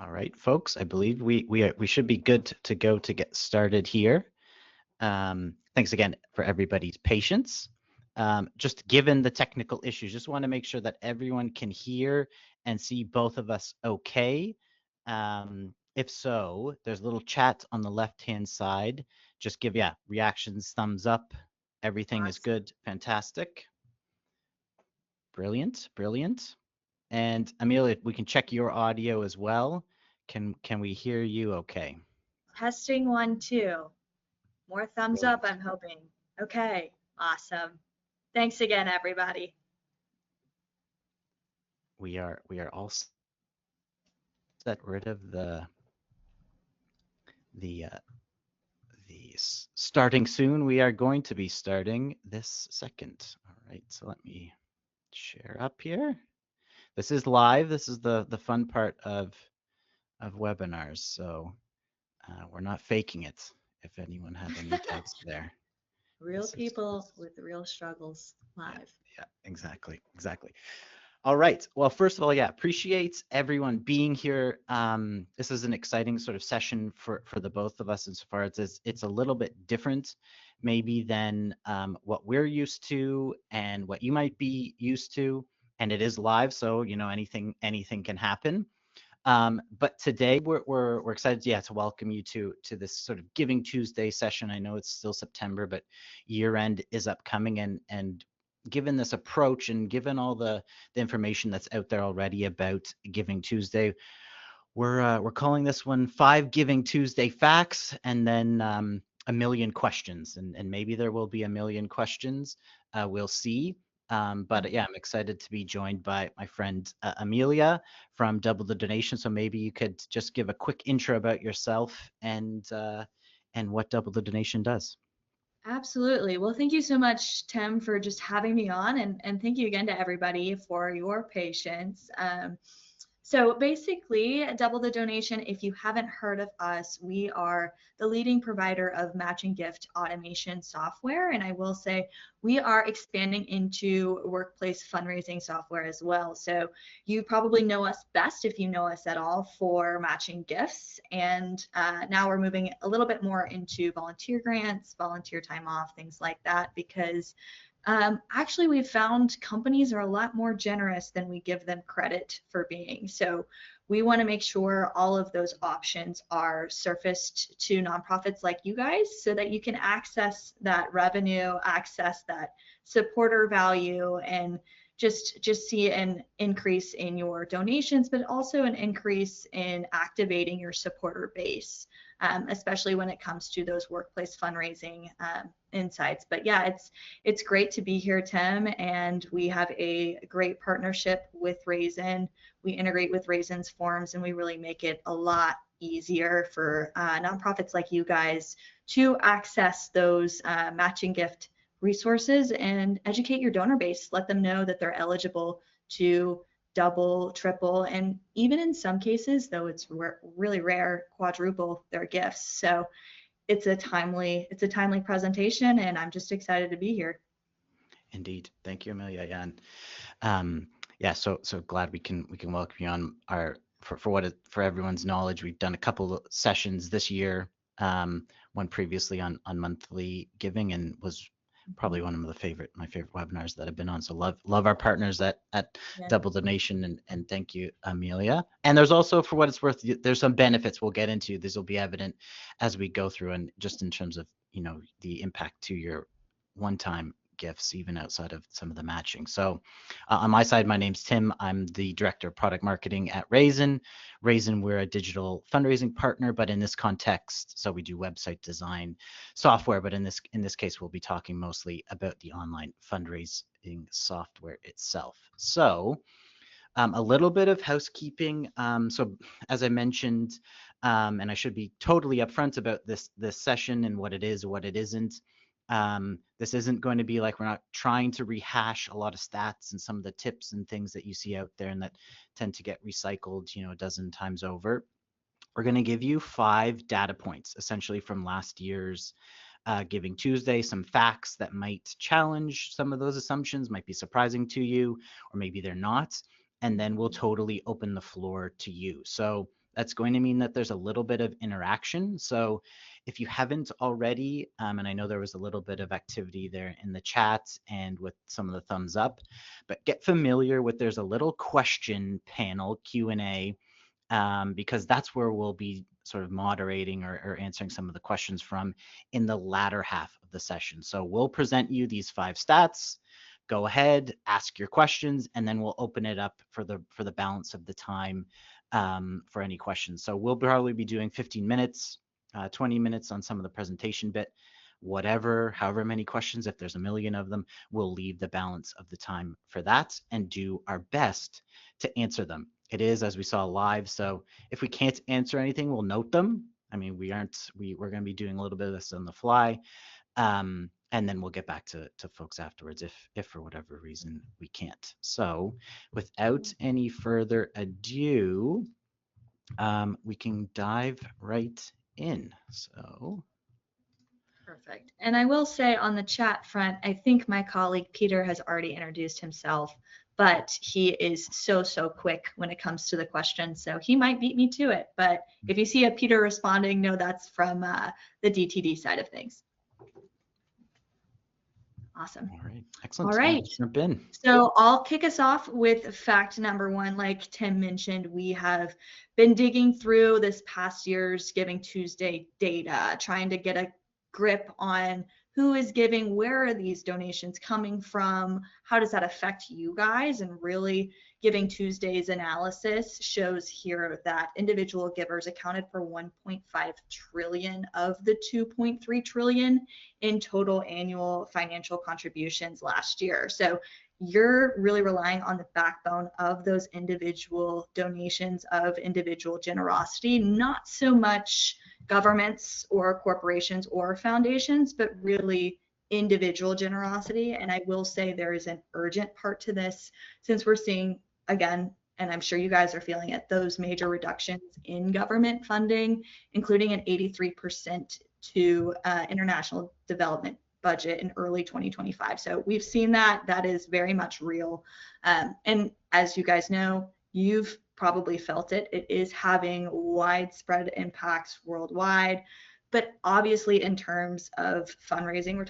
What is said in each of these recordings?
All right, folks, I believe we should be good to go to get started here. Thanks again for everybody's patience. Just given the technical issues, just want to make sure that everyone can hear and see both of us okay. If so, there's a little chat on the left-hand side. Just give, yeah, reactions, thumbs up. Everything is Awesome. good, fantastic. Brilliant, brilliant. And Amelia, we can check your audio as well. Can we hear you okay? Testing 1, 2. More thumbs up, Brilliant. I'm hoping. Okay, awesome. Thanks again, everybody. We are all set rid of the starting soon. We are going to be starting this second. All right, so let me share up here. This is live. This is the fun part of webinars. So we're not faking it. If anyone had any doubts there, Real this is people with real struggles yeah, live. yeah, exactly, exactly. All right. Well, first of all, yeah, appreciate everyone being here. This is an exciting sort of session for the both of us, insofar as it's a little bit different, maybe than what we're used to and what you might be used to. And it is live, so anything can happen. But today we're excited, yeah, to welcome you to this sort of Giving Tuesday session. I know it's still September, but year end is upcoming, and given this approach and given all the information that's out there already about Giving Tuesday, we're calling this one 5 Giving Tuesday facts, and then a million questions, and maybe there will be a million questions. We'll see. But yeah, I'm excited to be joined by my friend Amelia from Double the Donation. So maybe you could just give a quick intro about yourself and what Double the Donation does. Absolutely. Well, thank you so much, Tim, for just having me on, and thank you again to everybody for your patience. So basically, Double the Donation, if you haven't heard of us, we are the leading provider of matching gift automation software. And I will say we are expanding into workplace fundraising software as well. So you probably know us best, if you know us at all, for matching gifts. And now we're moving a little bit more into volunteer grants, volunteer time off, things like that, because actually, we've found companies are a lot more generous than we give them credit for being. So we want to make sure all of those options are surfaced to nonprofits like you guys, so that you can access that revenue, access that supporter value, and just see an increase in your donations, but also an increase in activating your supporter base, especially when it comes to those workplace fundraising insights. But yeah, it's great to be here, Tim, and we have a great partnership with Raisin. We integrate with Raisin's forms, and we really make it a lot easier for nonprofits like you guys to access those matching gift resources and educate your donor base. Let them know that they're eligible to double, triple, and even in some cases, though it's really rare, quadruple their gifts. So it's a timely presentation, and I'm just excited to be here. Indeed. Thank you, Amelia. Yeah, and yeah, so glad we can welcome you on our for everyone's knowledge. We've done a couple of sessions this year, one previously on monthly giving, and was probably one of my favorite webinars that I've been on. So love our partners at Yeah. Double Donation, and thank you, Amelia. And there's also, for what it's worth, there's some benefits we'll get into. This will be evident as we go through, and just in terms of the impact to your one-time gifts, even outside of some of the matching. So on my side, my name's Tim. I'm the director of product marketing at Raisin. Raisin, we're a digital fundraising partner, but in this context, so we do website design software, but in this case, we'll be talking mostly about the online fundraising software itself. So a little bit of housekeeping. So as I mentioned, and I should be totally upfront about this session and what it is or what it isn't. This isn't going to be like, we're not trying to rehash a lot of stats and some of the tips and things that you see out there and that tend to get recycled, a dozen times over. We're going to give you 5 data points, essentially from last year's Giving Tuesday, some facts that might challenge some of those assumptions, might be surprising to you, or maybe they're not. And then we'll totally open the floor to you. So That's going to mean that there's a little bit of interaction. So if you haven't already, and I know there was a little bit of activity there in the chat and with some of the thumbs up, but get familiar with there's a little question panel Q&A, because that's where we'll be sort of moderating or answering some of the questions from in the latter half of the session. So we'll present you these 5 stats. Go ahead, ask your questions, and then we'll open it up for the balance of the time for any questions. So we'll probably be doing 15 minutes, 20 minutes on some of the presentation bit, whatever, however many questions, if there's a million of them, we'll leave the balance of the time for that and do our best to answer them. It is, as we saw live, so if we can't answer anything, we'll note them. I mean, we're going to be doing a little bit of this on the fly, and then we'll get back to folks afterwards if for whatever reason we can't. So without any further ado, we can dive right in. So Perfect. And I will say on the chat front, I think my colleague Peter has already introduced himself, but he is so quick when it comes to the questions. So he might beat me to it. But if you see a Peter responding, no, that's from the DTD side of things. Awesome. All right. Excellent. All right. Jump in. So I'll kick us off with fact number 1. Like Tim mentioned, we have been digging through this past year's Giving Tuesday data, trying to get a grip on who is giving, where are these donations coming from, how does that affect you guys, and really Giving Tuesday's analysis shows here that individual givers accounted for 1.5 trillion of the 2.3 trillion in total annual financial contributions last year. So you're really relying on the backbone of those individual donations, of individual generosity, not so much governments or corporations or foundations, but really individual generosity. And I will say there is an urgent part to this, since we're seeing, again, and I'm sure you guys are feeling it, those major reductions in government funding, including an 83% to international development budget in early 2025. So we've seen that. That is very much real. And as you guys know, you've probably felt it. It is having widespread impacts worldwide. But obviously, in terms of fundraising, we're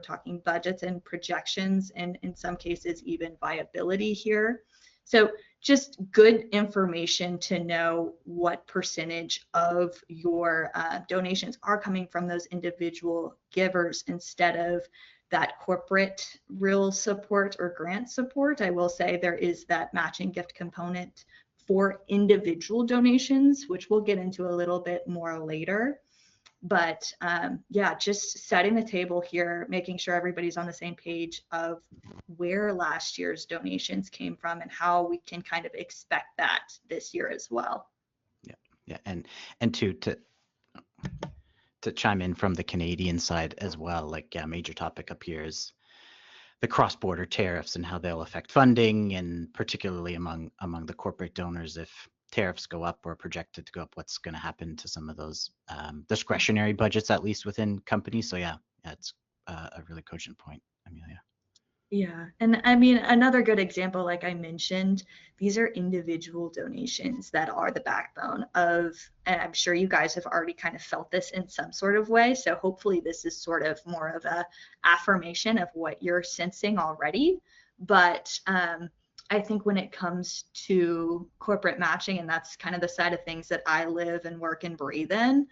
talking budgets and projections, and in some cases, even viability here. So just good information to know what percentage of your donations are coming from those individual givers instead of that corporate real support or grant support. I will say there is that matching gift component for individual donations, which we'll get into a little bit more later. But yeah, just setting the table here, making sure everybody's on the same page of where last year's donations came from and how we can kind of expect that this year as well. Yeah, and to chime in from the Canadian side as well, like yeah, major topic up here is the cross-border tariffs and how they'll affect funding, and particularly among the corporate donors. If tariffs go up or projected to go up, what's going to happen to some of those discretionary budgets, at least within companies? So yeah, it's a really cogent point, Amelia. Yeah, and I mean, another good example, like I mentioned, these are individual donations that are the backbone of, and I'm sure you guys have already kind of felt this in some sort of way. So hopefully this is sort of more of a affirmation of what you're sensing already. But I think when it comes to corporate matching, and that's kind of the side of things that I live and work and breathe in,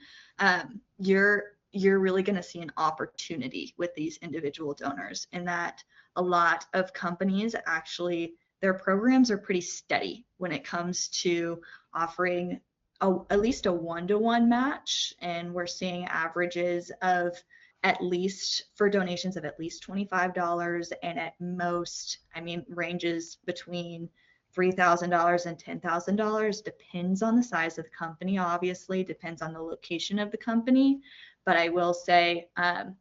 you're really going to see an opportunity with these individual donors, in that a lot of companies actually, their programs are pretty steady when it comes to offering at least a 1-to-1 match. And we're seeing averages of at least, for donations of at least $25, and at most, I mean, ranges between $3,000 and $10,000, depends on the size of the company, obviously, depends on the location of the company. But I will say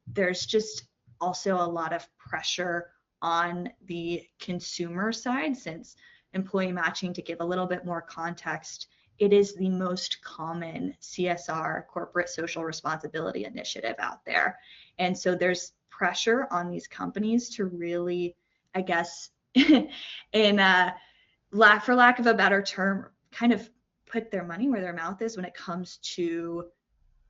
there's just also a lot of pressure on the consumer side, since employee matching, to give a little bit more context, it is the most common CSR, corporate social responsibility initiative out there. And so there's pressure on these companies to really, I guess, in for lack of a better term, kind of put their money where their mouth is when it comes to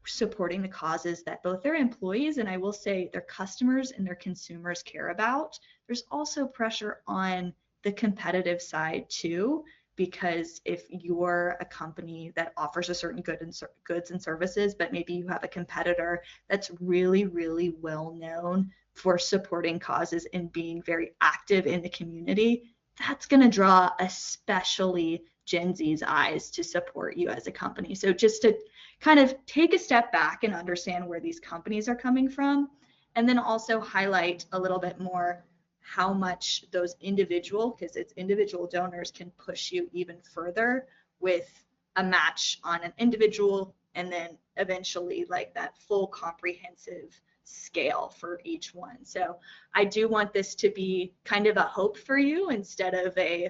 supporting the causes that both their employees and I will say their customers and their consumers care about. There's also pressure on the competitive side too, because if you're a company that offers a certain goods and services, but maybe you have a competitor that's really, really well known for supporting causes and being very active in the community, that's going to draw especially Gen Z's eyes to support you as a company. So just to kind of take a step back and understand where these companies are coming from, and then also highlight a little bit more how much those individual, because it's individual donors, can push you even further with a match on an individual and then eventually like that full comprehensive scale for each one. So I do want this to be kind of a hope for you instead of a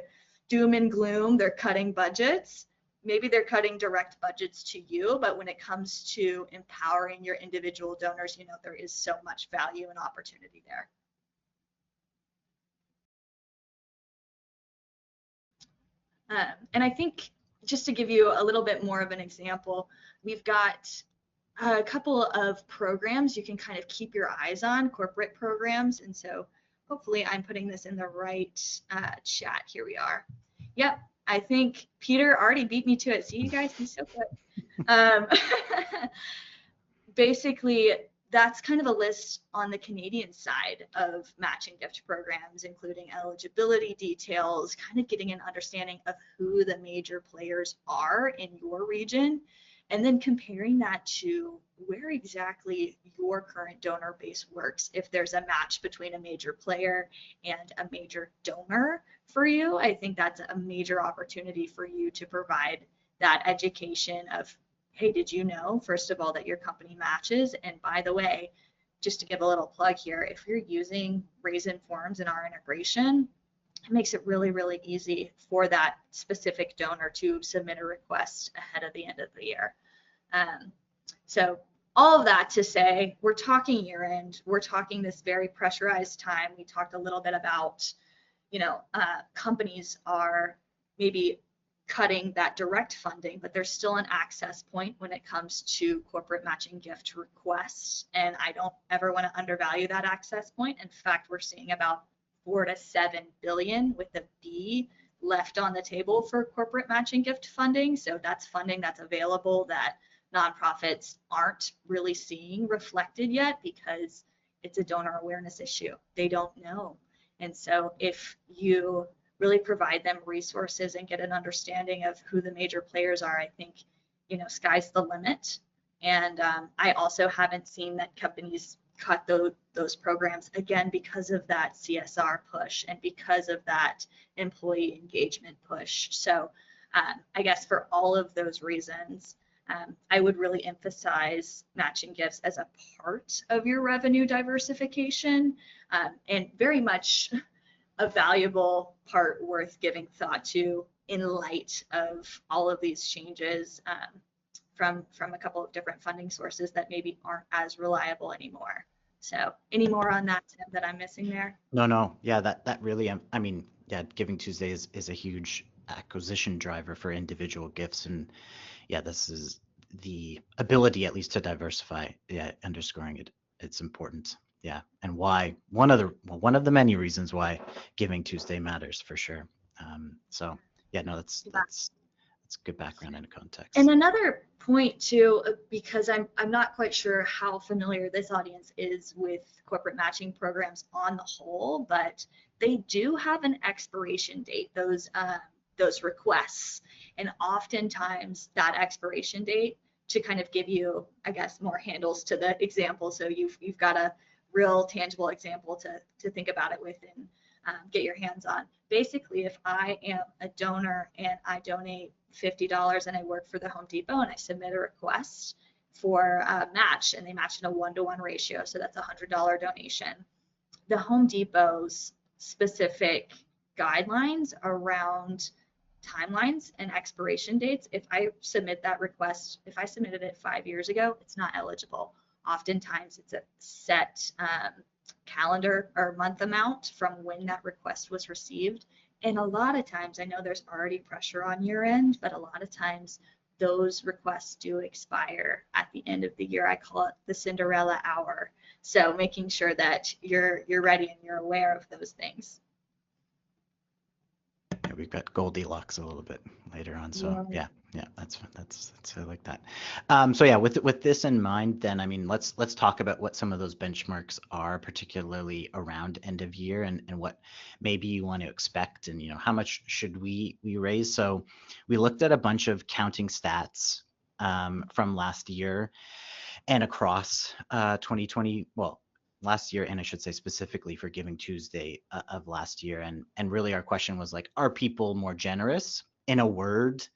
doom and gloom. They're cutting budgets. Maybe they're cutting direct budgets to you, but when it comes to empowering your individual donors, there is so much value and opportunity there. And I think just to give you a little bit more of an example, we've got a couple of programs you can kind of keep your eyes on, corporate programs. And so hopefully I'm putting this in the right chat. Here we are. Yep, I think Peter already beat me to it. See, you guys, he's so good. Basically, that's kind of a list on the Canadian side of matching gift programs, including eligibility details, kind of getting an understanding of who the major players are in your region, and then comparing that to where exactly your current donor base works. If there's a match between a major player and a major donor for you, I think that's a major opportunity for you to provide that education of, hey, did you know, first of all, that your company matches? And by the way, just to give a little plug here, if you're using Raisin Forms in our integration, it makes it really, really easy for that specific donor to submit a request ahead of the end of the year. So all of that to say, we're talking year end, we're talking this very pressurized time. We talked a little bit about, companies are maybe cutting that direct funding, but there's still an access point when it comes to corporate matching gift requests. And I don't ever want to undervalue that access point. In fact, we're seeing about 4 to 7 billion with a B left on the table for corporate matching gift funding. So that's funding that's available that nonprofits aren't really seeing reflected yet because it's a donor awareness issue. They don't know. And so if you really provide them resources and get an understanding of who the major players are, I think, sky's the limit. And I also haven't seen that companies cut those programs, again, because of that CSR push and because of that employee engagement push. So I guess for all of those reasons, I would really emphasize matching gifts as a part of your revenue diversification, and very much a valuable part worth giving thought to in light of all of these changes from a couple of different funding sources that maybe aren't as reliable anymore. So any more on that, Tim, that I'm missing there? No. Yeah, that really, I mean, yeah, Giving Tuesday is a huge acquisition driver for individual gifts. And yeah, this is the ability at least to diversify. Yeah, underscoring it. It's important. Yeah, and why one of the many reasons why Giving Tuesday matters for sure. So yeah, no, that's good background and context. And another point too, because I'm not quite sure how familiar this audience is with corporate matching programs on the whole, but they do have an expiration date, those requests, and oftentimes that expiration date, to kind of give you, I guess, more handles to the example, so you've got a real tangible example to think about it with and get your hands on. Basically, if I am a donor and I donate $50 and I work for the Home Depot and I submit a request for a match, and they match in a 1-to-1 ratio, so that's a $100 donation. The Home Depot's specific guidelines around timelines and expiration dates, if I submit that request, if I submitted it 5 years ago, it's not eligible. Oftentimes it's a set calendar or month amount from when that request was received. And a lot of times, I know there's already pressure on your end, but a lot of times those requests do expire at the end of the year. I call it the Cinderella hour. So making sure that you're ready and you're aware of those things. Yeah, we've got Goldilocks a little bit later on. So Yeah. yeah, that's I like that. So yeah, with this in mind, then I mean, let's talk about what some of those benchmarks are, particularly around end of year, and what maybe you want to expect, and how much should we raise. So we looked at a bunch of counting stats from last year and across 2020. Well, last year, and I should say specifically for Giving Tuesday of last year, and really our question was like, are people more generous? In a word,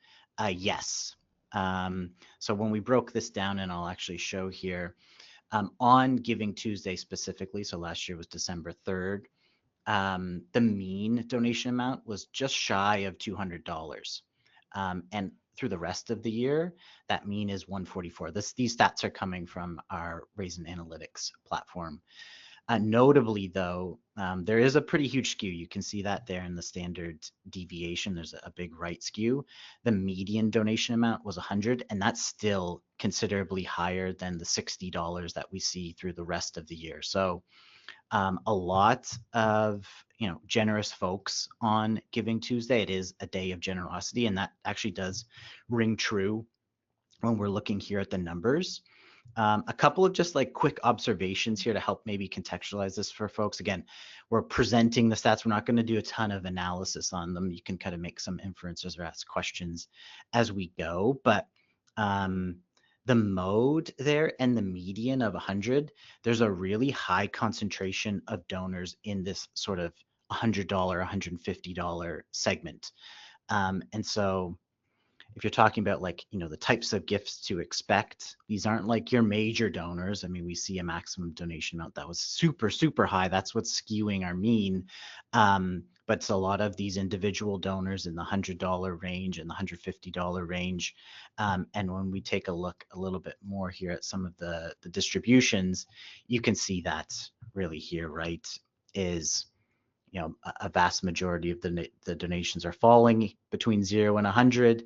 yes. So when we broke this down, and I'll actually show here on Giving Tuesday specifically, so last year was December 3rd, the mean donation amount was just shy of $200. And through the rest of the year, that mean is 144. These stats are coming from our Raisin Analytics platform. Notably, though, there is a pretty huge skew. You can see that there in the standard deviation. There's a big right skew. The median donation amount was 100, and that's still considerably higher than the $60 that we see through the rest of the year. So a lot of generous folks on Giving Tuesday. It is a day of generosity, and that actually does ring true when we're looking here at the numbers. A couple of just like quick observations here to help maybe contextualize this for folks. Again, we're presenting the stats. We're not going to do a ton of analysis on them. You can kind of make some inferences or ask questions as we go, but the mode there and the median of 100, there's a really high concentration of donors in this sort of $100, $150 segment. And so if you're talking about like, the types of gifts to expect, these aren't like your major donors. I mean, we see a maximum donation amount that was super, super high. That's what's skewing our mean. But it's a lot of these individual donors in the $100 range and the $150 range. And when we take a look a little bit more here at some of the distributions, you can see that really here, right, is a vast majority of the donations are falling between 0 and 100.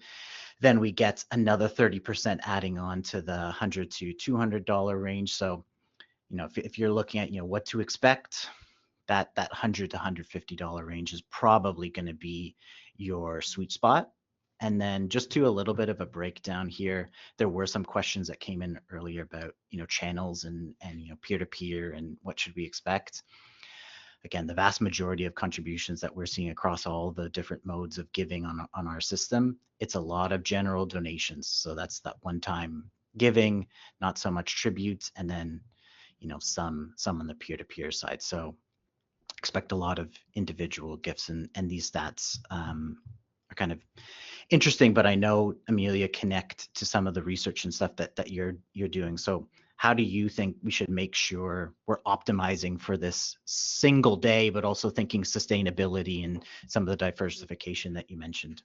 Then we get another 30% adding on to the $100 to $200 range. So, if you're looking at, what to expect, that $100 to $150 range is probably going to be your sweet spot. And then just to a little bit of a breakdown here, there were some questions that came in earlier about, channels and peer-to-peer and what should we expect. Again, the vast majority of contributions that we're seeing across all the different modes of giving on our system, it's a lot of general donations. So that's that one-time giving, not so much tributes, and then some on the peer-to-peer side. So expect a lot of individual gifts, and these stats are kind of interesting, but I know Amelia connect to some of the research and stuff that you're doing. So how do you think we should make sure we're optimizing for this single day, but also thinking sustainability and some of the diversification that you mentioned?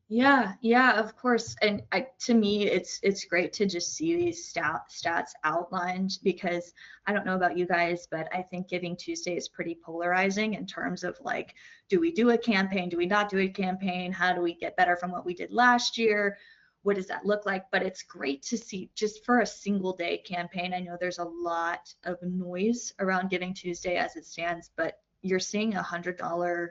Yeah, of course. And to me, it's great to just see these stats outlined, because I don't know about you guys, but I think Giving Tuesday is pretty polarizing in terms of like, do we do a campaign? Do we not do a campaign? How do we get better from what we did last year? What does that look like? But it's great to see just for a single day campaign. I know there's a lot of noise around Giving Tuesday as it stands, but you're seeing $100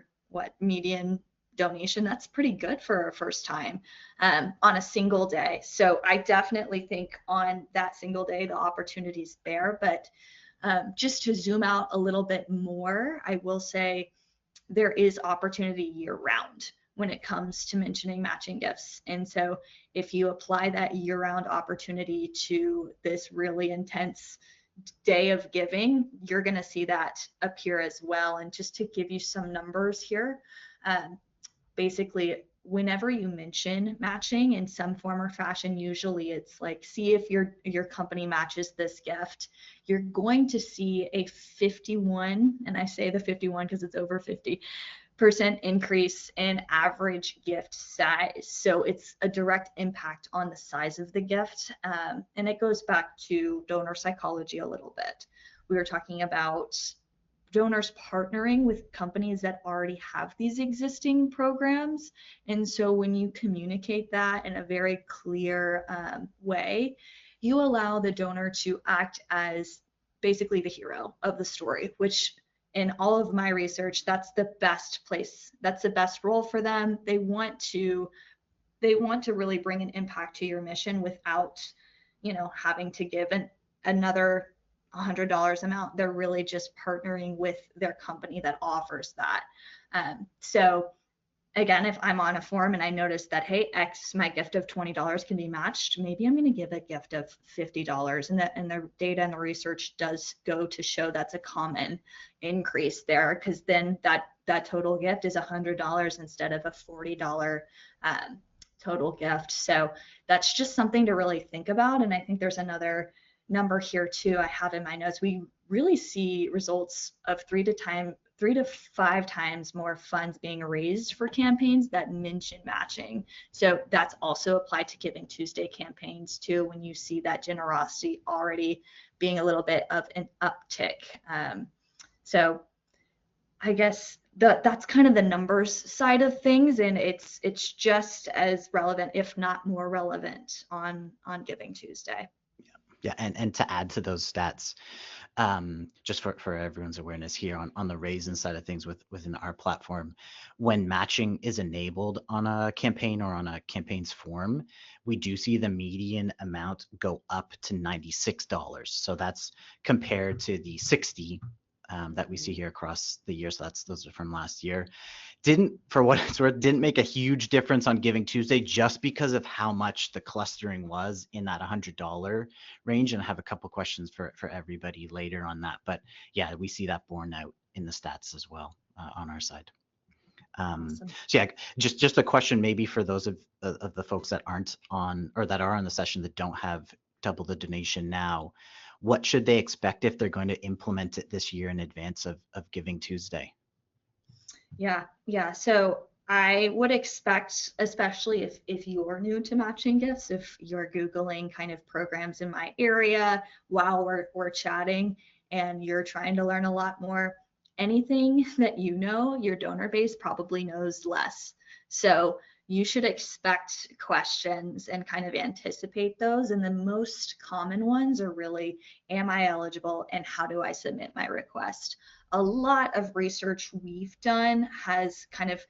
median donation. That's pretty good for a first time on a single day. So I definitely think on that single day, the opportunity's there. But just to zoom out a little bit more, I will say there is opportunity year round when it comes to mentioning matching gifts. And so if you apply that year round opportunity to this really intense day of giving, you're going to see that appear as well. And just to give you some numbers here, basically whenever you mention matching in some form or fashion, usually it's like, see if your company matches this gift, you're going to see a 51, and I say the 51 because it's over 50% increase in average gift size. So it's a direct impact on the size of the gift. And it goes back to donor psychology a little bit. We were talking about donors partnering with companies that already have these existing programs. And so when you communicate that in a very clear way, you allow the donor to act as basically the hero of the story, which in all of my research, that's the best place. That's the best role for them. They want to really bring an impact to your mission without, having to give another $100 amount. They're really just partnering with their company that offers that. So again, if I'm on a forum and I notice that, hey, my gift of $20 can be matched, maybe I'm going to give a gift of $50. And the data and the research does go to show that's a common increase there, because then that total gift is $100 instead of a $40 total gift. So that's just something to really think about. And I think there's another number here too I have in my notes. We really see results of 3 to 5 times more funds being raised for campaigns that mention matching. So that's also applied to Giving Tuesday campaigns too, when you see that generosity already being a little bit of an uptick. So I guess that's kind of the numbers side of things, and it's just as relevant, if not more relevant, on Giving Tuesday. Yeah, and to add to those stats, just for everyone's awareness here on the raising side of things within our platform, when matching is enabled on a campaign or on a campaign's form, we do see the median amount go up to $96. So that's compared to the 60 that we see here across the year. So those are from last year. For what it's worth, didn't make a huge difference on Giving Tuesday just because of how much the clustering was in that $100 range. And I have a couple questions for everybody later on that. But yeah, we see that borne out in the stats as well on our side. Awesome. So yeah, just a question maybe for those of the folks that aren't on or that are on the session that don't have double the donation now. What should they expect if they're going to implement it this year in advance of Giving Tuesday? Yeah. So I would expect, especially if you're new to matching gifts, if you're Googling kind of programs in my area while we're chatting and you're trying to learn a lot more, anything that your donor base probably knows less. So you should expect questions and kind of anticipate those. And the most common ones are really, am I eligible and how do I submit my request? A lot of research we've done has kind of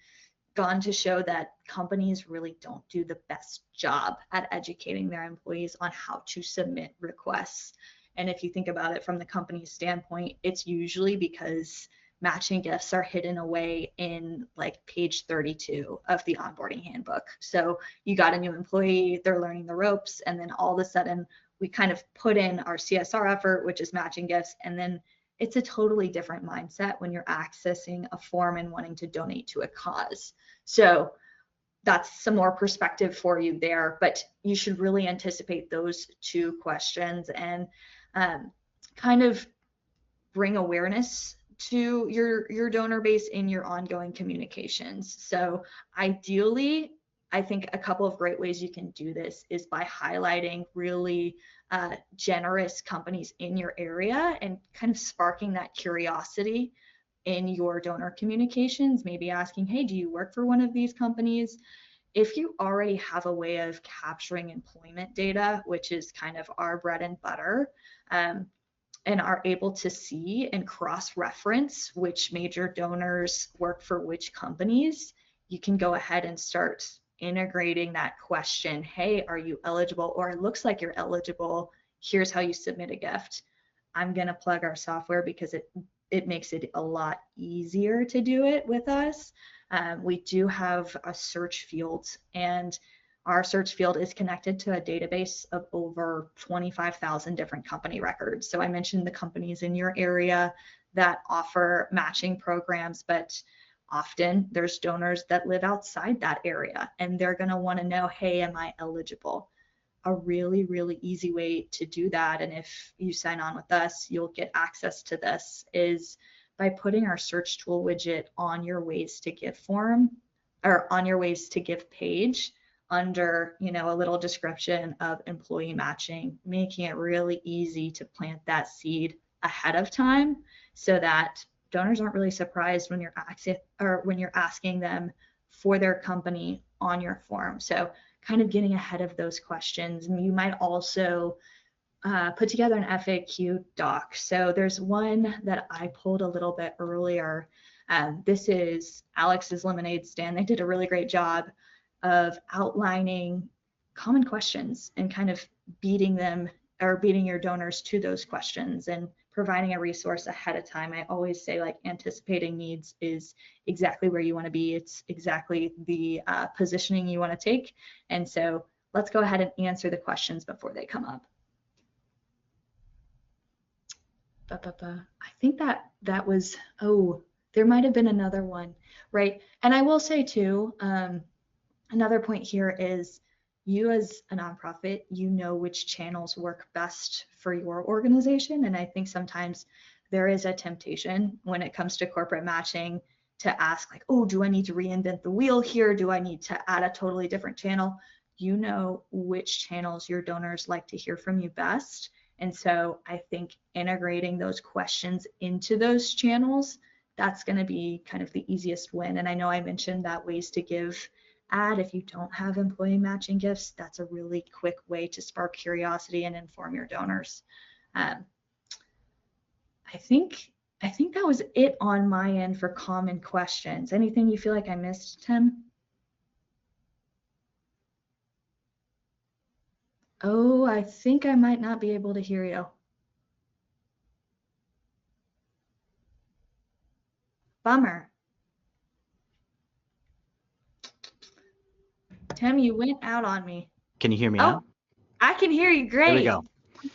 gone to show that companies really don't do the best job at educating their employees on how to submit requests. And if you think about it from the company's standpoint, it's usually because matching gifts are hidden away in like page 32 of the onboarding handbook. So you got a new employee, they're learning the ropes, and then all of a sudden we kind of put in our CSR effort, which is matching gifts, and then it's a totally different mindset when you're accessing a form and wanting to donate to a cause. So that's some more perspective for you there, but you should really anticipate those 2 questions and kind of bring awareness to your donor base in your ongoing communications. So ideally, I think a couple of great ways you can do this is by highlighting really generous companies in your area and kind of sparking that curiosity in your donor communications, maybe asking, hey, do you work for one of these companies? If you already have a way of capturing employment data, which is kind of our bread and butter, and are able to see and cross-reference which major donors work for which companies, you can go ahead and start integrating that question, hey, are you eligible? Or it looks like you're eligible. Here's how you submit a gift. I'm going to plug our software because it makes it a lot easier to do it with us. We do have a search field, and our search field is connected to a database of over 25,000 different company records. So I mentioned the companies in your area that offer matching programs, but often there's donors that live outside that area and they're going to want to know, hey, am I eligible? A really, really easy way to do that, and if you sign on with us, you'll get access to this, is by putting our search tool widget on your Ways to Give form or on your Ways to Give page under, a little description of employee matching, making it really easy to plant that seed ahead of time so that donors aren't really surprised when you're asking them for their company on your form. So kind of getting ahead of those questions. And you might also put together an FAQ doc. So there's one that I pulled a little bit earlier. This is Alex's Lemonade Stand. They did a really great job of outlining common questions and kind of beating your donors to those questions and providing a resource ahead of time. I always say, like, anticipating needs is exactly where you want to be. It's exactly the positioning you want to take. And so let's go ahead and answer the questions before they come up. I think that was, oh, there might have been another one, right? And I will say too, another point here is you as a nonprofit, you know which channels work best for your organization. And I think sometimes there is a temptation when it comes to corporate matching to ask, like, oh, do I need to reinvent the wheel here? Do I need to add a totally different channel? You know which channels your donors like to hear from you best. And so I think integrating those questions into those channels, that's going to be kind of the easiest win. And I know I mentioned that ways to give ad. If you don't have employee matching gifts, that's a really quick way to spark curiosity and inform your donors. I think that was it on my end for common questions. Anything you feel like I missed, Tim? Oh, I think I might not be able to hear you. Bummer. Tim, you went out on me. Can you hear me Oh, now? I can hear you great. There we go.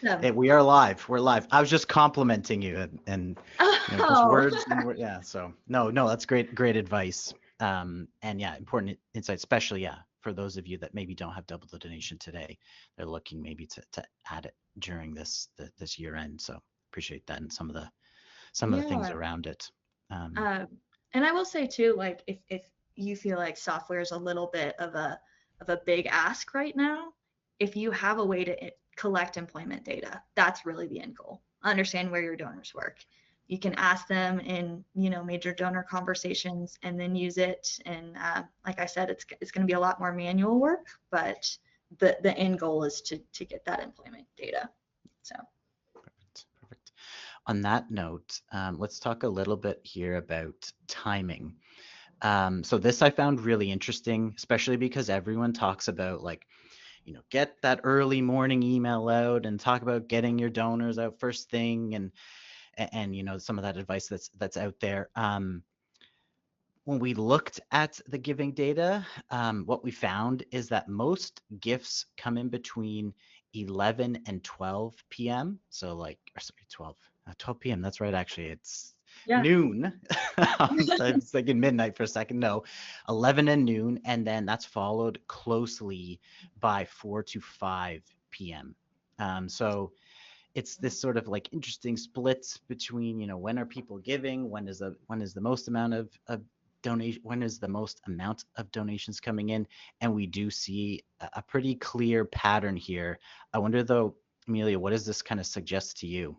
Awesome. We are live. We're live. I was just complimenting you and just Oh. words and words. Yeah. So no, that's great advice. And yeah, important insight, especially for those of you that maybe don't have double the donation today. They're looking maybe to add it during this year end. So appreciate that and some of the things around it. And I will say too, like, if you feel like software is a little bit of a big ask right now, if you have a way to collect employment data, that's really the end goal. Understand where your donors work. You can ask them in major donor conversations and then use it. And like I said, it's going to be a lot more manual work, but the end goal is to get that employment data. So. Perfect. On that note, let's talk a little bit here about timing. So this I found really interesting, especially because everyone talks about, like, get that early morning email out and talk about getting your donors out first thing and some of that advice that's out there. When we looked at the giving data, what we found is that most gifts come in between 11 and 12 p.m. So sorry, 12 p.m. That's right. Actually, it's noon. I was thinking midnight for a second. No, 11 and noon. And then that's followed closely by 4 to 5 p.m. So it's this sort of like interesting splits between, when are people giving? When is the most amount of donation? When is the most amount of donations coming in? And we do see a pretty clear pattern here. I wonder though, Amelia, what does this kind of suggest to you?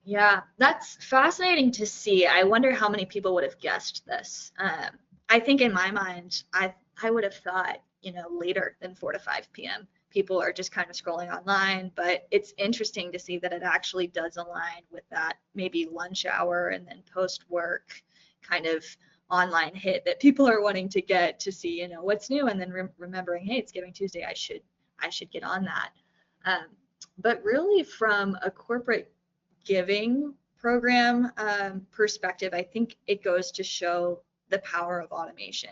Yeah, that's fascinating to see. I wonder how many people would have guessed this. I think in my mind, I would have thought, later than 4 to 5 p.m. People are just kind of scrolling online, but it's interesting to see that it actually does align with that maybe lunch hour and then post work kind of online hit that people are wanting to get to see, what's new, and then remembering, hey, it's Giving Tuesday, I should get on that. But really, from a corporate giving program perspective, I think it goes to show the power of automation,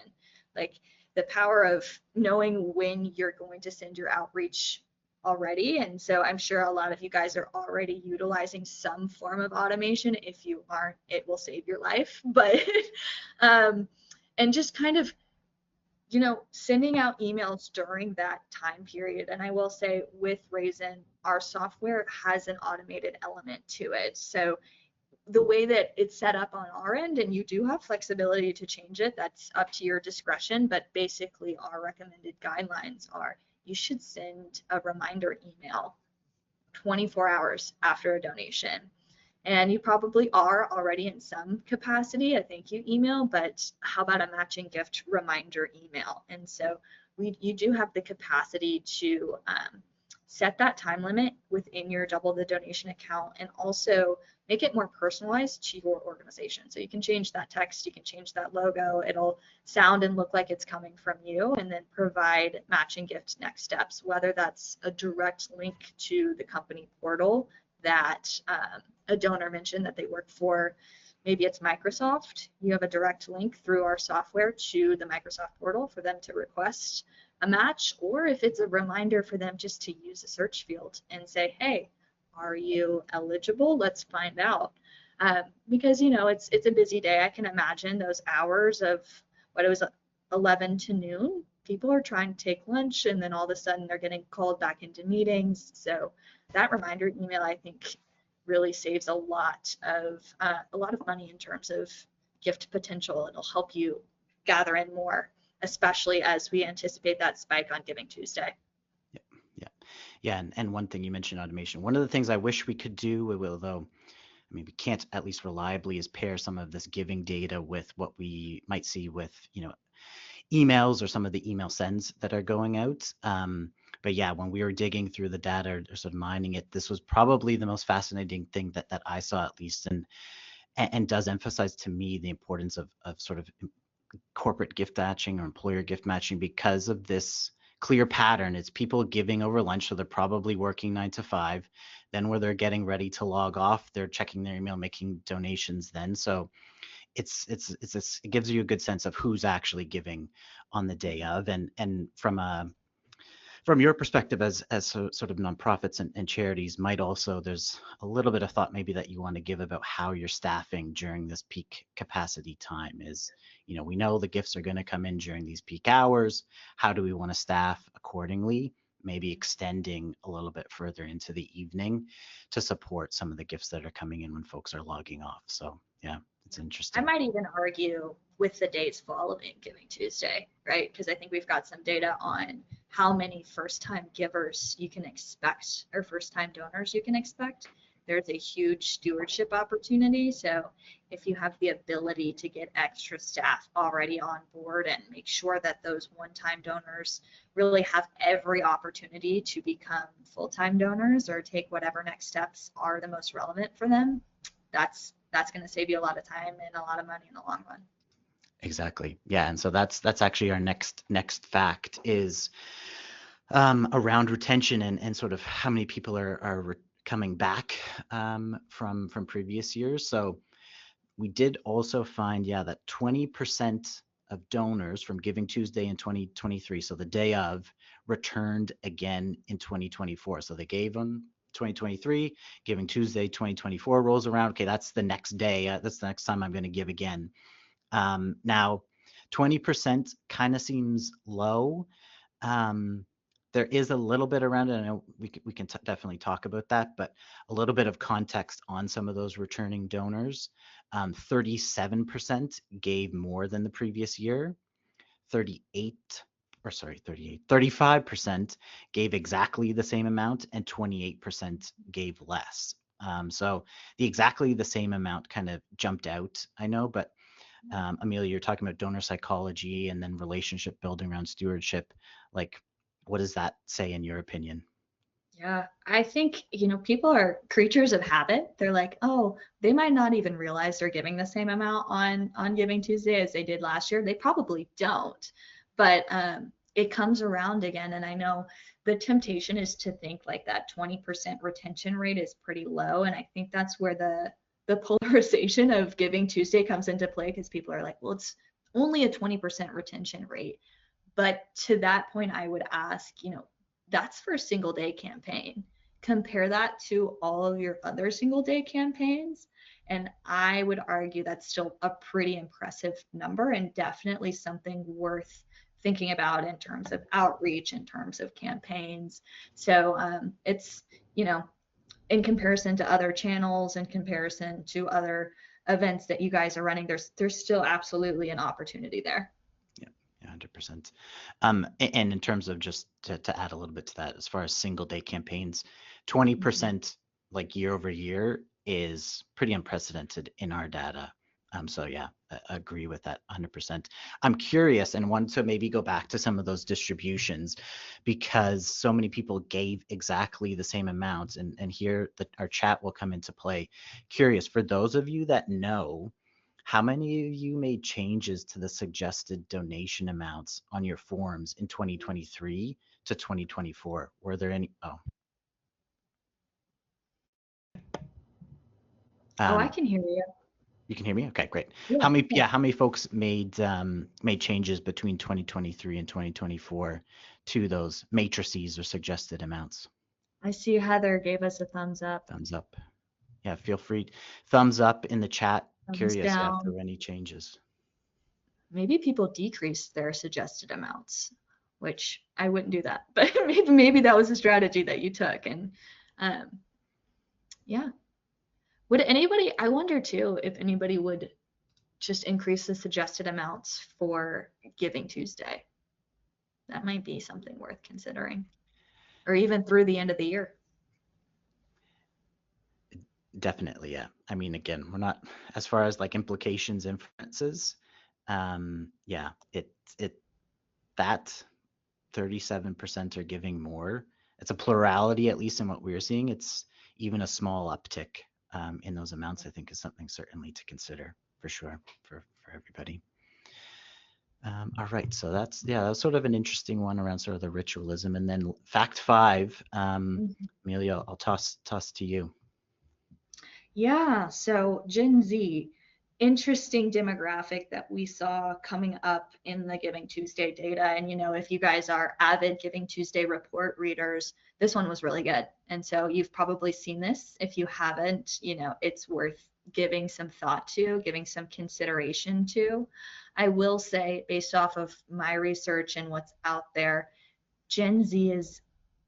like the power of knowing when you're going to send your outreach already. And so I'm sure a lot of you guys are already utilizing some form of automation. If you aren't, it will save your life. But and just kind of sending out emails during that time period. And I will say with Raisin, our software has an automated element to it. So the way that it's set up on our end, and you do have flexibility to change it, that's up to your discretion, but basically our recommended guidelines are you should send a reminder email 24 hours after a donation. And you probably are already in some capacity a thank you email, but how about a matching gift reminder email? And so you do have the capacity to set that time limit within your Double the Donation account and also make it more personalized to your organization. So you can change that text, you can change that logo, it'll sound and look like it's coming from you, and then provide matching gift next steps, whether that's a direct link to the company portal that a donor mentioned that they work for. Maybe it's Microsoft. You have a direct link through our software to the Microsoft portal for them to request a match, or if it's a reminder for them just to use a search field and say, hey, are you eligible? Let's find out. Because it's a busy day. I can imagine those hours of what it was 11 to noon. People are trying to take lunch, and then all of a sudden they're getting called back into meetings. So that reminder email, I think, really saves a lot of money in terms of gift potential. It'll help you gather in more, especially as we anticipate that spike on Giving Tuesday. Yeah. Yeah. And one thing you mentioned, automation. One of the things I wish we could do, although we can't at least reliably, is pair some of this giving data with what we might see with, emails or some of the email sends that are going out. But yeah, when we were digging through the data or sort of mining it, this was probably the most fascinating thing that I saw, at least, and does emphasize to me the importance of sort of corporate gift matching or employer gift matching because of this clear pattern. It's people giving over lunch, so they're probably working 9 to 5. Then where they're getting ready to log off, they're checking their email, making donations then. So it gives you a good sense of who's actually giving on the day of. And from your perspective as sort of nonprofits and charities, might also, there's a little bit of thought maybe that you want to give about how you're staffing during this peak capacity time. Is, we know the gifts are going to come in during these peak hours. How do we want to staff accordingly? Maybe extending a little bit further into the evening to support some of the gifts that are coming in when folks are logging off. So yeah, it's I interesting. might even argue with the days following Giving Tuesday, right? Because I think we've got some data on how many first-time givers you can expect, or first-time donors you can expect. There's a huge stewardship opportunity. So if you have the ability to get extra staff already on board and make sure that those one-time donors really have every opportunity to become full-time donors or take whatever next steps are the most relevant for them, that's going to save you a lot of time and a lot of money in the long run. Exactly. Yeah. And so that's actually our next fact is around retention and sort of how many people are coming back from previous years. So we did also find, that 20% of donors from Giving Tuesday in 2023, so the day of, returned again in 2024. So they gave them 2023, Giving Tuesday 2024 rolls around. Okay, that's the next day. That's the next time I'm going to give again. Now, 20% kind of seems low. There is a little bit around it. I know we can definitely talk about that, but a little bit of context on some of those returning donors. 37% gave more than the previous year. 35% gave exactly the same amount, and 28% gave less. So the exactly the same amount kind of jumped out, I know, but Amelia, you're talking about donor psychology and then relationship building around stewardship. Like, what does that say in your opinion? Yeah, I think, people are creatures of habit. They're like, oh, they might not even realize they're giving the same amount on Giving Tuesday as they did last year. They probably don't, but it comes around again. And I know the temptation is to think like that 20% retention rate is pretty low. And I think that's where the polarization of Giving Tuesday comes into play, because people are like, well, it's only a 20% retention rate. But to that point, I would ask, that's for a single day campaign. Compare that to all of your other single day campaigns. And I would argue that's still a pretty impressive number and definitely something worth thinking about in terms of outreach, in terms of campaigns. So it's, in comparison to other channels, in comparison to other events that you guys are running, there's still absolutely an opportunity there. Yeah, 100%. And in terms of just to add a little bit to that, as far as single day campaigns, 20% like year over year is pretty unprecedented in our data. So yeah, I agree with that 100%. I'm curious and want to maybe go back to some of those distributions because so many people gave exactly the same amounts, and here our chat will come into play. Curious, for those of you that know, how many of you made changes to the suggested donation amounts on your forms in 2023 to 2024? Were there any? Oh, Oh, I um, can hear you. you can hear me? Okay, great. Yeah, How many, yeah. yeah, how many folks made changes between 2023 and 2024 to those matrices or suggested amounts? I see Heather gave us a thumbs up, Thumbs up. Yeah, feel free. Thumbs up in the chat. thumbs Curious, yeah, if there down. were any changes. Maybe people decreased their suggested amounts, which I wouldn't do that, but maybe that was a strategy that you took. And um, yeah, would anybody? I wonder too if anybody would just increase the suggested amounts for Giving Tuesday. That might be something worth considering, or even through the end of the year. Definitely, yeah. I mean, again, we're not as far as like implications, inferences. Yeah, it that 37% are giving more. It's a plurality, at least in what we're seeing. It's even a small uptick in those amounts, I think is something certainly to consider for sure for everybody. All right, so that's sort of an interesting one around sort of the ritualism. And then fact five, Mhm. Amelia, I'll toss to you. Yeah, so Gen Z, interesting demographic that we saw coming up in the Giving Tuesday data. And, if you guys are avid Giving Tuesday report readers, this one was really good. And so you've probably seen this. If you haven't, it's worth giving some thought to, giving some consideration to. I will say, based off of my research and what's out there, Gen Z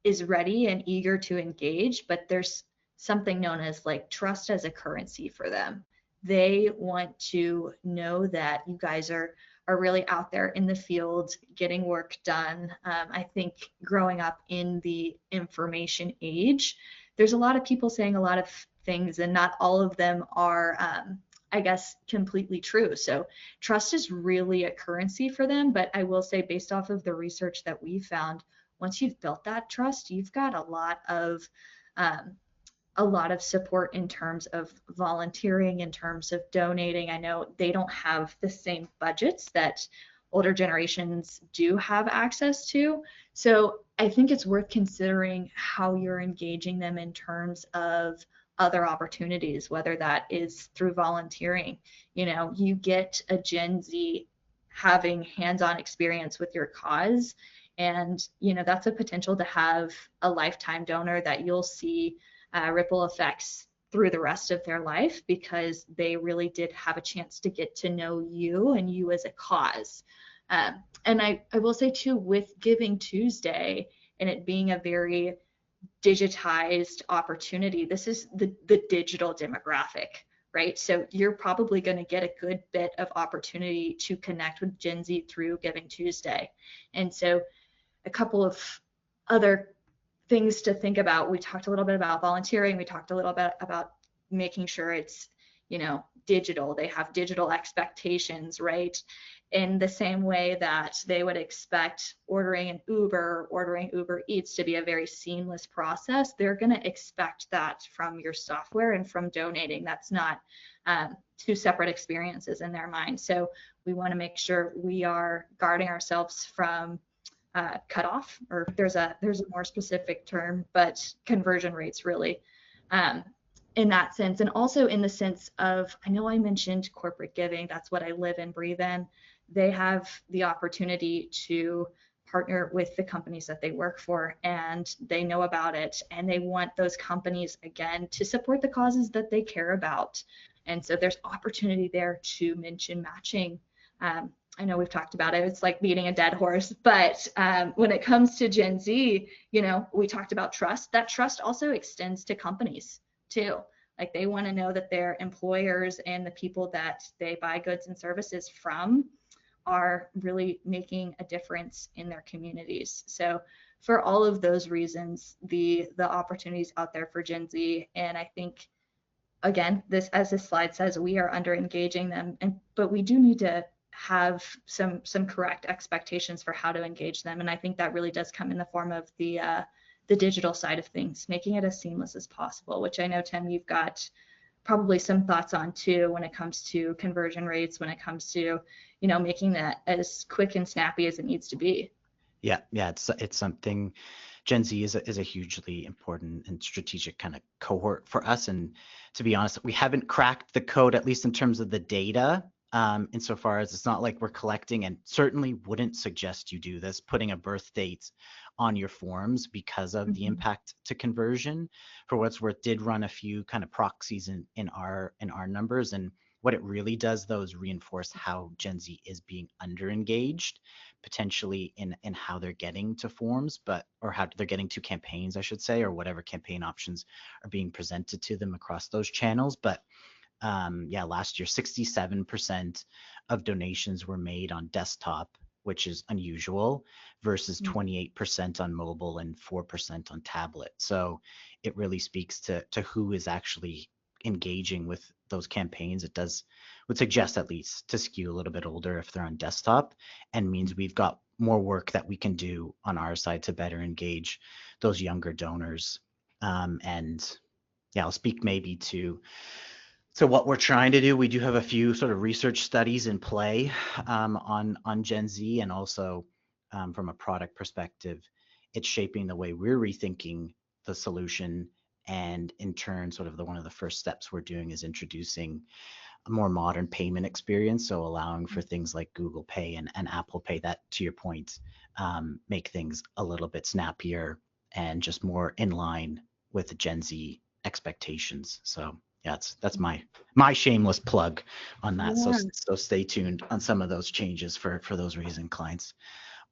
is ready and eager to engage, but there's something known as like trust as a currency for them. They want to know that you guys are really out there in the field getting work done. I think growing up in the information age, there's a lot of people saying a lot of things, and not all of them are, I guess, completely true. So trust is really a currency for them. But I will say, based off of the research that we found, once you've built that trust, you've got um, a lot of support in terms of volunteering, in terms of donating. I know they don't have the same budgets that older generations do have access to. So I think it's worth considering how you're engaging them in terms of other opportunities, whether that is through volunteering. You get a Gen Z having hands-on experience with your cause, and that's a potential to have a lifetime donor that you'll see ripple effects through the rest of their life, because they really did have a chance to get to know you and you as a cause. And I will say too, with Giving Tuesday and it being a very digitized opportunity, this is the digital demographic, right? So you're probably going to get a good bit of opportunity to connect with Gen Z through Giving Tuesday. And so a couple of other things to think about. We talked a little bit about volunteering. We talked a little bit about making sure it's, digital. They have digital expectations, right? In the same way that they would expect ordering an Uber, ordering Uber Eats to be a very seamless process, they're going to expect that from your software and from donating. That's not two separate experiences in their mind. So we want to make sure we are guarding ourselves from cutoff, or there's a more specific term, but conversion rates really, um, in that sense. And also in the sense of, I know I mentioned corporate giving, that's what I live and breathe in. They have the opportunity to partner with the companies that they work for, and they know about it, and they want those companies again to support the causes that they care about. And so there's opportunity there to mention matching. I know we've talked about it. It's like beating a dead horse, but when it comes to Gen Z, we talked about trust. That trust also extends to companies too. Like, they want to know that their employers and the people that they buy goods and services from are really making a difference in their communities. So for all of those reasons, the opportunities out there for Gen Z, and I think again, this, as this slide says, we are under engaging them, but we do need to have some correct expectations for how to engage them. And I think that really does come in the form of the digital side of things, making it as seamless as possible, which I know, Tim, you've got probably some thoughts on too when it comes to conversion rates, when it comes to, making that as quick and snappy as it needs to be. Yeah, it's something. Gen Z is a hugely important and strategic kind of cohort for us. And to be honest, we haven't cracked the code, at least in terms of the data, insofar as it's not like we're collecting, and certainly wouldn't suggest you do this, putting a birth date on your forms because of the impact to conversion. For what it's worth, did run a few kind of proxies in our numbers, and what it really does though is reinforce how Gen Z is being under engaged, potentially in how they're getting to forms, or how they're getting to campaigns, I should say, or whatever campaign options are being presented to them across those channels. But yeah, last year 67% of donations were made on desktop, which is unusual, versus 28% on mobile and 4% on tablet. So it really speaks to who is actually engaging with those campaigns. It would suggest at least to skew a little bit older if they're on desktop, and means we've got more work that we can do on our side to better engage those younger donors. And yeah, I'll speak maybe to what we're trying to do. We do have a few sort of research studies in play on Gen Z, and also from a product perspective, it's shaping the way we're rethinking the solution. And in turn, sort of one of the first steps we're doing is introducing a more modern payment experience. So allowing for things like Google Pay and Apple Pay that, to your point, make things a little bit snappier and just more in line with the Gen Z expectations. So yeah, that's my shameless plug on that. Yeah. So stay tuned on some of those changes for those reason clients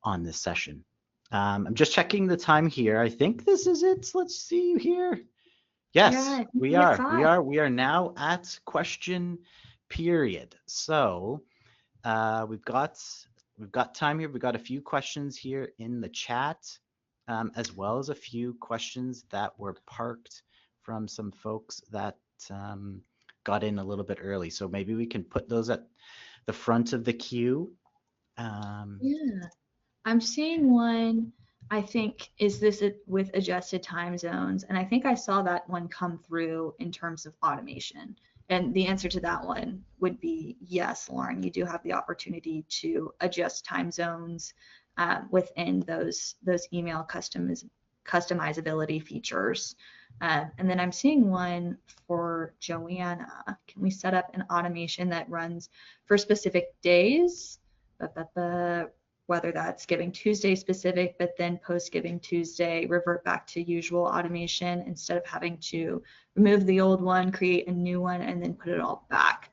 on this session. I'm just checking the time here. I think this is it. Let's see here. Yes, Yeah, we we have are. five. We are now at question period. So we've got time here. We've got a few questions here in the chat, as well as a few questions that were parked from some folks that got in a little bit early. So maybe we can put those at the front of the queue. Yeah. I'm seeing one, I think, is this with adjusted time zones? And I think I saw that one come through in terms of automation. And the answer to that one would be yes, Lauren, you do have the opportunity to adjust time zones within those email customizability features. And then I'm seeing one for Joanna. Can we set up an automation that runs for specific days? Whether that's Giving Tuesday specific, but then post Giving Tuesday, revert back to usual automation instead of having to remove the old one, create a new one, and then put it all back.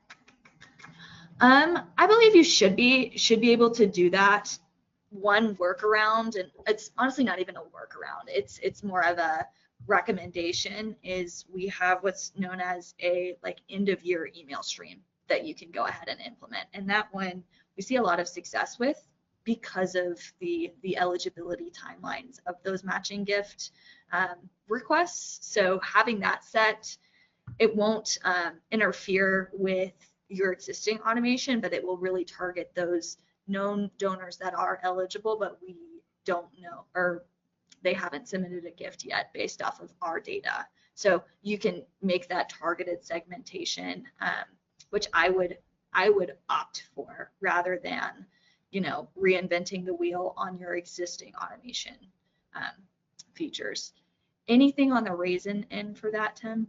I believe you should be able to do that. One workaround, and it's honestly not even a workaround, it's more of a recommendation, is we have what's known as a end of year email stream that you can go ahead and implement. And that one we see a lot of success with because of the eligibility timelines of those matching gift requests. So having that set, it won't interfere with your existing automation, but it will really target those known donors that are eligible, but we don't know, or they haven't submitted a gift yet based off of our data. So you can make that targeted segmentation, which I would opt for, rather than reinventing the wheel on your existing automation features. Anything on the raisin end for that, Tim?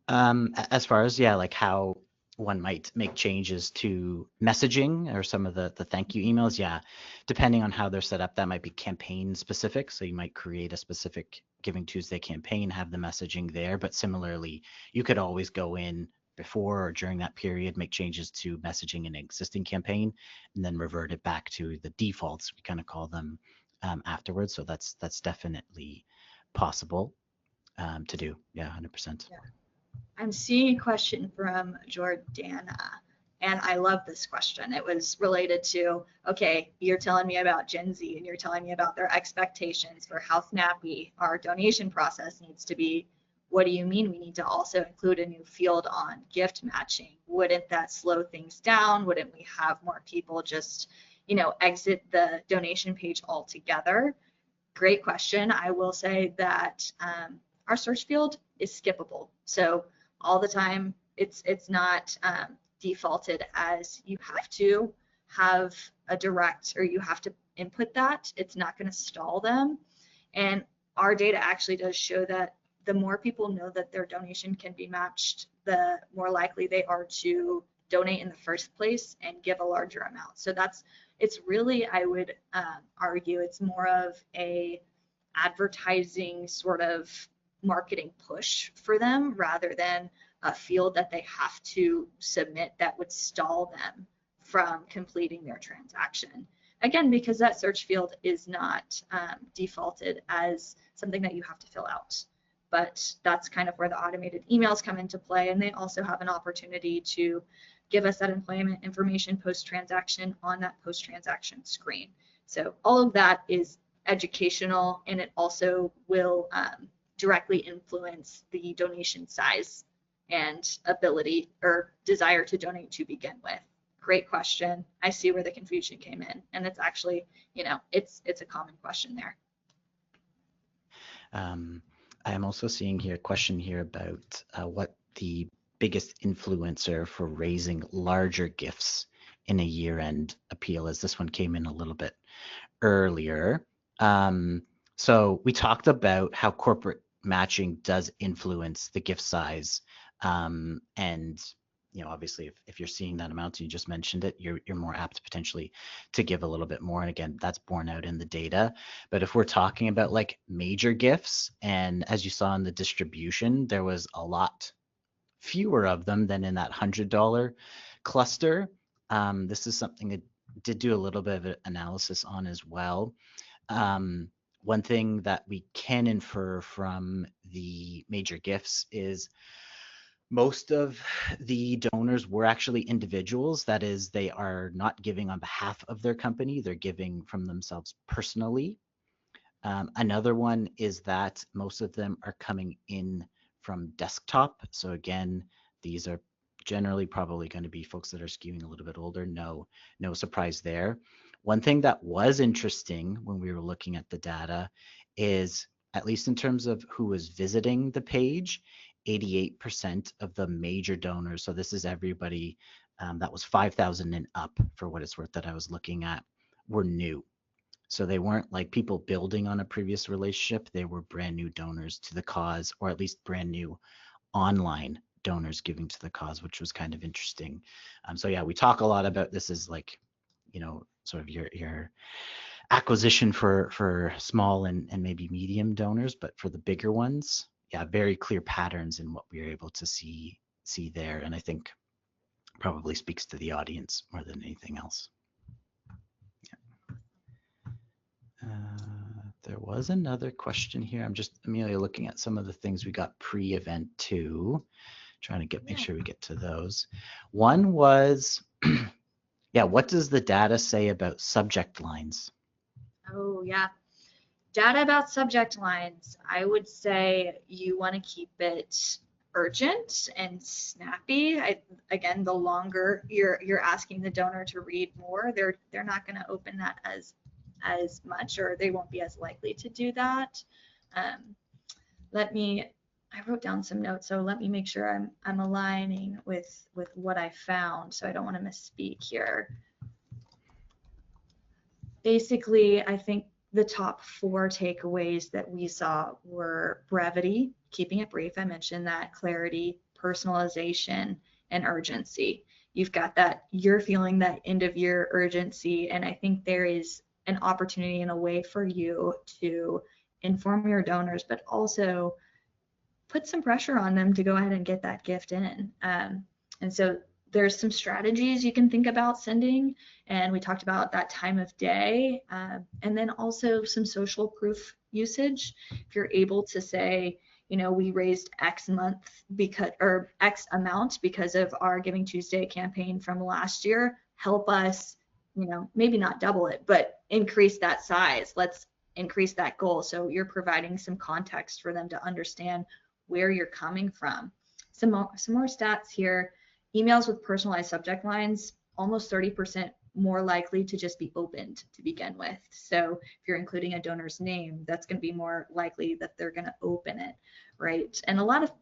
As far as, yeah, like how one might make changes to messaging or some of the thank you emails, yeah, depending on how they're set up, that might be campaign specific. So you might create a specific Giving Tuesday campaign, have the messaging there. But similarly, you could always go in before or during that period, make changes to messaging in an existing campaign, and then revert it back to the defaults, we kind of call them, afterwards. So that's definitely possible to do. Yeah, 100%. Yeah. I'm seeing a question from Jordana, and I love this question. It was related to, okay, you're telling me about Gen Z and you're telling me about their expectations for how snappy our donation process needs to be. What do you mean we need to also include a new field on gift matching? Wouldn't that slow things down? Wouldn't we have more people just, exit the donation page altogether? Great question. I will say that our search field is skippable. So all the time, it's not defaulted as you have to have a direct, or you have to input that. It's not going to stall them. And our data actually does show that the more people know that their donation can be matched, the more likely they are to donate in the first place and give a larger amount. So it's really, I would argue, it's more of a advertising sort of marketing push for them rather than a field that they have to submit that would stall them from completing their transaction. Again, because that search field is not defaulted as something that you have to fill out. But that's kind of where the automated emails come into play, and they also have an opportunity to give us that employment information post-transaction on that post-transaction screen. So all of that is educational, and it also will directly influence the donation size and ability or desire to donate to begin with. Great question. I see where the confusion came in, and it's actually, it's a common question there. I am also seeing here a question here about what the biggest influencer for raising larger gifts in a year-end appeal is. This one came in a little bit earlier. So we talked about how corporate matching does influence the gift size, and obviously if you're seeing that amount and you just mentioned it, you're more apt potentially to give a little bit more. And again, that's borne out in the data. But if we're talking about like major gifts, and as you saw in the distribution, there was a lot fewer of them than in that $100 cluster. This is something I did do a little bit of analysis on as well. One thing that we can infer from the major gifts is most of the donors were actually individuals. That is, they are not giving on behalf of their company, they're giving from themselves personally. Another one is that most of them are coming in from desktop. So again, these are generally probably going to be folks that are skewing a little bit older. No surprise there. One thing that was interesting when we were looking at the data is, at least in terms of who was visiting the page, 88% of the major donors, so this is everybody that was 5,000 and up, for what it's worth, that I was looking at, were new. So they weren't like people building on a previous relationship. They were brand new donors to the cause, or at least brand new online donors giving to the cause, which was kind of interesting. So yeah, we talk a lot about this as like, sort of your acquisition for small and maybe medium donors, but for the bigger ones, yeah, very clear patterns in what we are able to see there, and I think probably speaks to the audience more than anything else. There was another question here. I'm just, Amelia, looking at some of the things we got pre-event too, trying to make sure we get to those. One was, yeah, what does the data say about subject lines? Oh, yeah. Data about subject lines. I would say you want to keep it urgent and snappy. Again, the longer you're asking the donor to read more, they're not going to open that as much, or they won't be as likely to do that. I wrote down some notes, so let me make sure I'm aligning with what I found, so I don't want to misspeak here. Basically, I think the top 4 takeaways that we saw were brevity, keeping it brief. I mentioned that, clarity, personalization, and urgency. You've got that, you're feeling that end of year urgency, and I think there is an opportunity and a way for you to inform your donors, but also put some pressure on them to go ahead and get that gift in. And so there's some strategies you can think about sending, and we talked about that time of day, and then also some social proof usage. If you're able to say, we raised X amount because of our Giving Tuesday campaign from last year, help us, maybe not double it, but increase that size. Let's increase that goal. So you're providing some context for them to understand where you're coming from. Some more stats here. Emails with personalized subject lines, almost 30% more likely to just be opened to begin with. So if you're including a donor's name, that's going to be more likely that they're going to open it, right? And a lot of,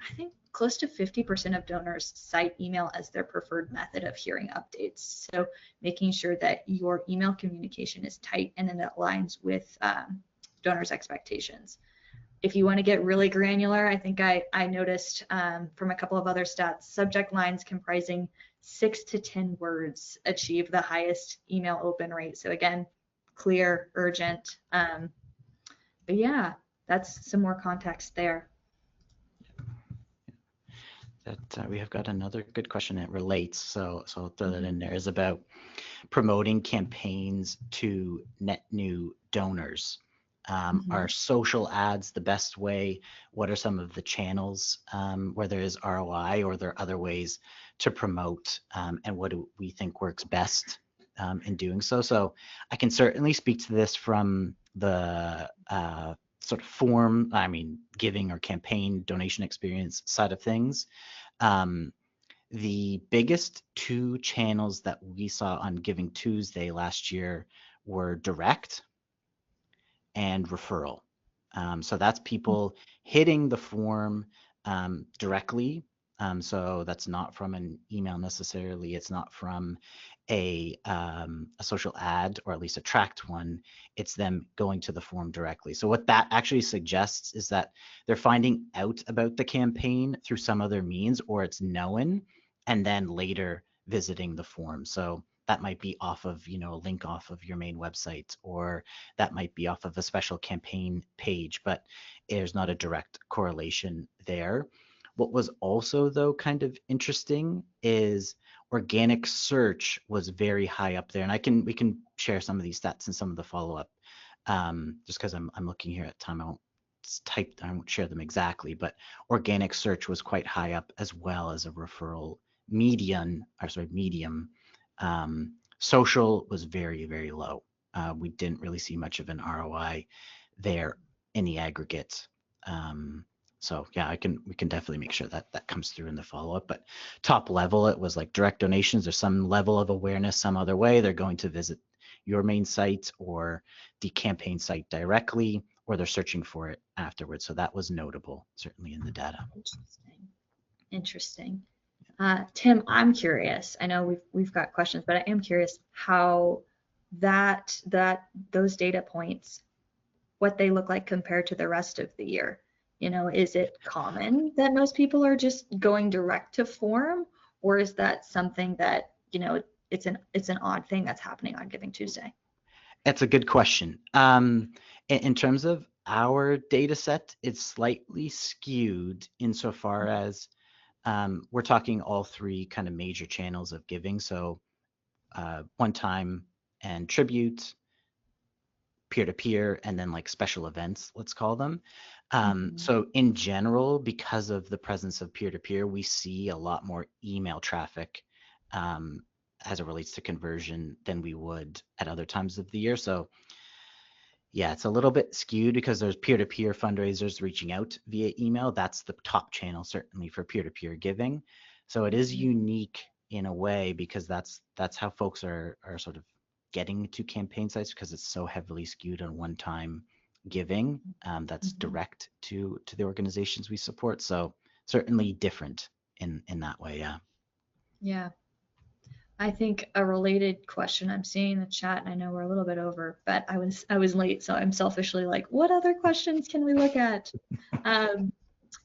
I think close to 50% of donors cite email as their preferred method of hearing updates. So making sure that your email communication is tight and then it aligns with donors' expectations. If you want to get really granular, I think I noticed from a couple of other stats, subject lines comprising 6 to 10 words achieve the highest email open rate. So again, clear, urgent. But yeah, that's some more context there. That we have got another good question that relates, so I'll throw that in there, is about promoting campaigns to net new donors. Are social ads the best way? What are some of the channels where there is ROI, or are there other ways to promote? And what do we think works best in doing so? So I can certainly speak to this from the sort of form, giving or campaign donation experience side of things. The biggest two channels that we saw on Giving Tuesday last year were direct and referral. So that's people hitting the form directly. So that's not from an email necessarily. It's not from a social ad, or at least a tracked one. It's them going to the form directly. So what that actually suggests is that they're finding out about the campaign through some other means, or it's known, and then later visiting the form. So that might be off of, a link off of your main website, or that might be off of a special campaign page, but there's not a direct correlation there. What was also, though, kind of interesting is organic search was very high up there. And we can share some of these stats in some of the follow-up, just because I'm looking here at time. I won't share them exactly, but organic search was quite high up, as well as a referral medium. Social was very, very low. We didn't really see much of an ROI there in the aggregate. So yeah, we can definitely make sure that comes through in the follow-up. But top level, it was like direct donations. There's some level of awareness some other way. They're going to visit your main site or the campaign site directly, or they're searching for it afterwards. So that was notable, certainly in the data. Interesting. Tim, I'm curious. I know we've got questions, but I am curious how those data points, what they look like compared to the rest of the year. Is it common that most people are just going direct to form, or is that something that, it's an odd thing that's happening on Giving Tuesday? That's a good question. In terms of our data set, it's slightly skewed insofar as we're talking all three kind of major channels of giving. So one time and tribute, peer-to-peer, and then like special events, let's call them. So in general, because of the presence of peer-to-peer, we see a lot more email traffic as it relates to conversion than we would at other times of the year. So yeah, it's a little bit skewed because there's peer-to-peer fundraisers reaching out via email. That's the top channel, certainly, for peer-to-peer giving. So it is unique in a way, because that's how folks are sort of getting to campaign sites, because it's so heavily skewed on one-time giving that's direct to the organizations we support. So certainly different in that way. Yeah. Yeah. I think a related question I'm seeing in the chat, and I know we're a little bit over, but I was late, so I'm selfishly like, what other questions can we look at?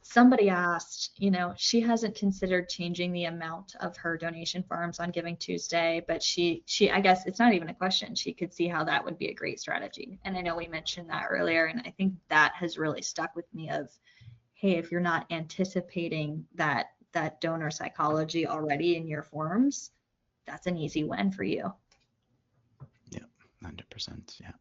Somebody asked, she hasn't considered changing the amount of her donation forms on Giving Tuesday, but she I guess it's not even a question. She could see how that would be a great strategy. And I know we mentioned that earlier, and I think that has really stuck with me of, hey, if you're not anticipating that donor psychology already in your forms, that's an easy win for you. Yeah, 100%. Yeah.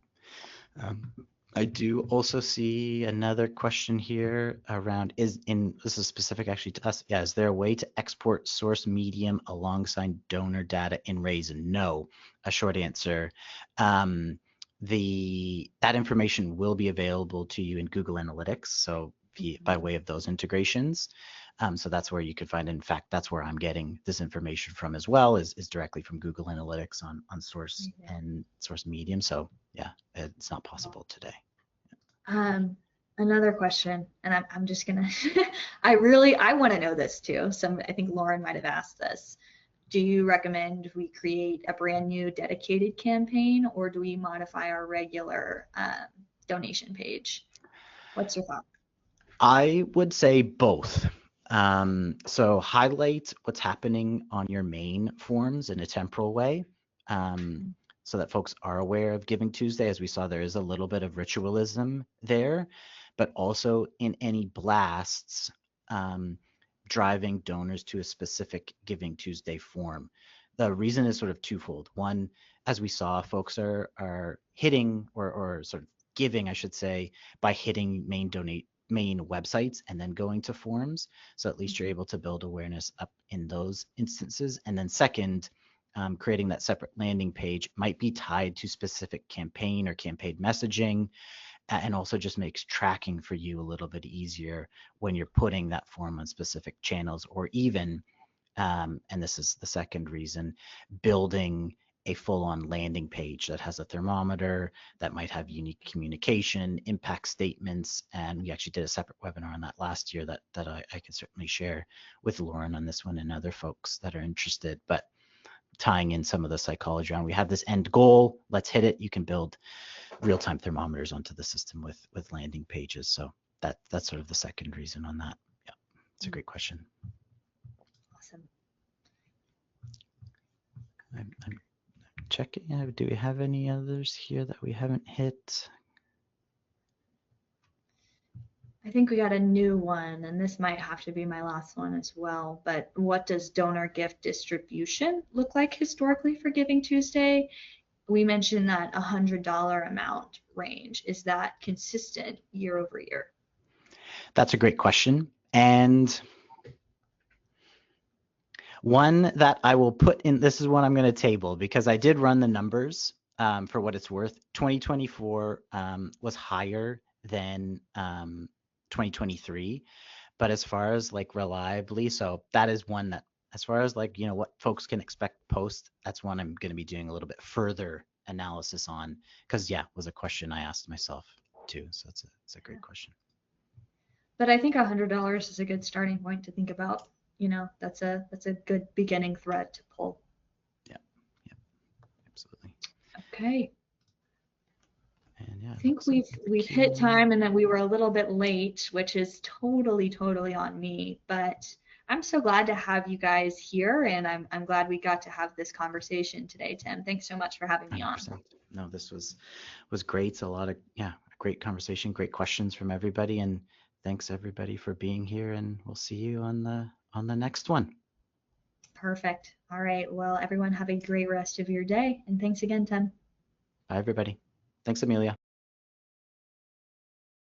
I do also see another question here around this is specific actually to us. Yeah, is there a way to export source medium alongside donor data in Raisin? No, a short answer. That information will be available to you in Google Analytics. So by way of those integrations. So that's where you could find, in fact, that's where I'm getting this information from as well, is directly from Google Analytics on source and source medium. So yeah, it's not possible today. Another question, and I'm just gonna, I want to know this too. I think Lauren might have asked this. Do you recommend we create a brand new dedicated campaign, or do we modify our regular donation page? What's your thought? I would say both. So highlight what's happening on your main forms in a temporal way, so that folks are aware of Giving Tuesday. As we saw, there is a little bit of ritualism there, but also in any blasts, driving donors to a specific Giving Tuesday form. The reason is sort of twofold. One, as we saw, folks are hitting or sort of giving, I should say, by hitting main websites and then going to forums. So at least you're able to build awareness up in those instances. And then second, creating that separate landing page might be tied to specific campaign or campaign messaging, and also just makes tracking for you a little bit easier when you're putting that form on specific channels, or even, and this is the second reason, building a full-on landing page that has a thermometer, that might have unique communication, impact statements, and we actually did a separate webinar on that last year that I can certainly share with Lauren on this one and other folks that are interested. But tying in some of the psychology on, we have this end goal, let's hit it. You can build real-time thermometers onto the system with landing pages. So that's sort of the second reason on that. Yeah, it's a great question. Awesome. I'm checking. Do we have any others here that we haven't hit? I think we got a new one, and this might have to be my last one as well. But what does donor gift distribution look like historically for Giving Tuesday? We mentioned that $100 amount range. Is that consistent year over year? That's a great question. And one that I will put in, this is one I'm going to table because I did run the numbers for what it's worth. 2024 was higher than 2023, but as far as like reliably, so that is one that, as far as like, you know, what folks can expect post, that's one I'm going to be doing a little bit further analysis on, because yeah, was a question I asked myself too. So it's a great question. But I think $100 is a good starting point to think about. You know, that's a good beginning thread to pull. Yeah, absolutely. Okay. And yeah, I think we've hit time, and then we were a little bit late, which is totally on me. But I'm so glad to have you guys here, and I'm glad we got to have this conversation today, Tim. Thanks so much for having me on. 100%. No, this was great. A lot of great conversation, great questions from everybody, and thanks everybody for being here. And we'll see you on the next one. Perfect. All right. Well, everyone have a great rest of your day, and thanks again, Tim. Bye, everybody. Thanks, Amelia.